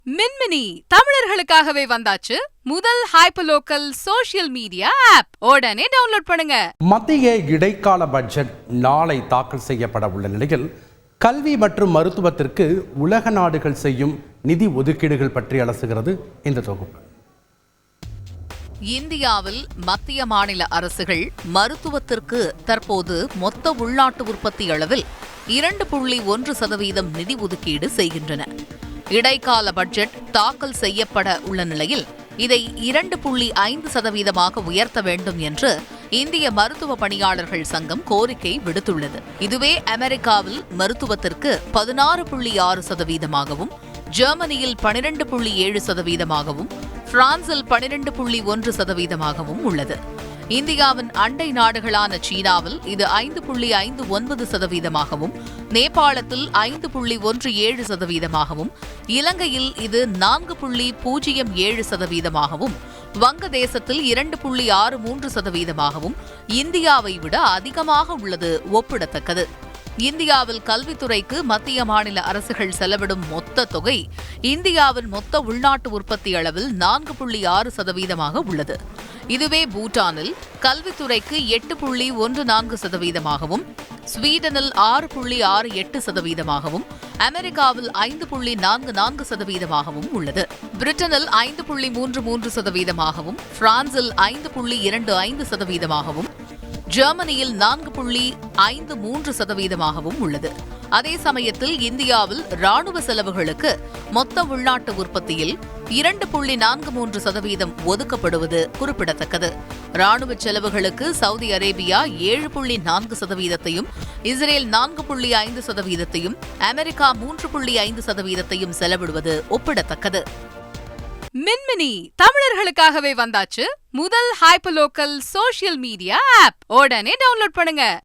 மின்மினி தமிழர்களுக்காகவே வந்தாச்சு முதல் hyperlocal social media app. உடனே டவுன்லோட் பண்ணுங்க. மத்திய இடைக்கால பட்ஜெட் நாளை தாக்கல் செய்யப்பட உள்ள நிலையில் கல்வி மற்றும் மருத்துவத்திற்கு உலக நாடுகள் செய்யும் நிதி ஒதுக்கீடுகள் பற்றி அலசுகிறது இந்த தொகுப்பு. இந்தியாவில் மத்திய மாநில அரசுகள் மருத்துவத்திற்கு தற்போது மொத்த உள்நாட்டு உற்பத்தி அளவில் 2.1% நிதி ஒதுக்கீடு செய்கின்றன. இடைக்கால பட்ஜெட் தாக்கல் செய்யப்பட உள்ள நிலையில் இதை 2.5% உயர்த்த வேண்டும் என்று இந்திய மருத்துவ பணியாளர்கள் சங்கம் கோரிக்கை விடுத்துள்ளது. இதுவே அமெரிக்காவில் மருத்துவத்திற்கு 16.6%, ஜெர்மனியில் 12.7%, பிரான்சில் 12.1% உள்ளது. இந்தியாவின் அண்டை நாடுகளான சீனாவில் இது 5.59%, நேபாளத்தில் 5.17%, இலங்கையில் இது 4.07%, வங்கதேசத்தில் 2.63%, இந்தியாவை விட அதிகமாக உள்ளது ஒப்பிடத்தக்கது. இந்தியாவில் கல்வித்துறைக்கு மத்திய மாநில அரசுகள் செலவிடும் மொத்த தொகை இந்தியாவின் மொத்த உள்நாட்டு உற்பத்தி அளவில் 4.6% உள்ளது. இதுவே பூட்டானில் கல்வித்துறைக்கு 8.14%, ஸ்வீடனில் 6.68%, அமெரிக்காவில் 5.44% உள்ளது. பிரிட்டனில் 5.33%, பிரான்சில் 5.25%, ஜெர்மனியில் 4.53% உள்ளது. அதே சமயத்தில் இந்தியாவில் ராணுவ செலவுகளுக்கு மொத்த உள்நாட்டு உற்பத்தியில் 2.43% ஒதுக்கப்படுவது குறிப்பிடத்தக்கது. ராணுவ செலவுகளுக்கு சவுதி அரேபியா 7.4%, இஸ்ரேல் 4.5%, அமெரிக்கா 3.5% செலவிடுவது ஒப்பிடத்தக்கது. மின்மினி தமிழர்களுக்காகவே வந்தாச்சு முதல் ஹைப்பர்லோக்கல் சோஷியல் மீடியா ஆப். உடனே டவுன்லோட் பண்ணுங்க.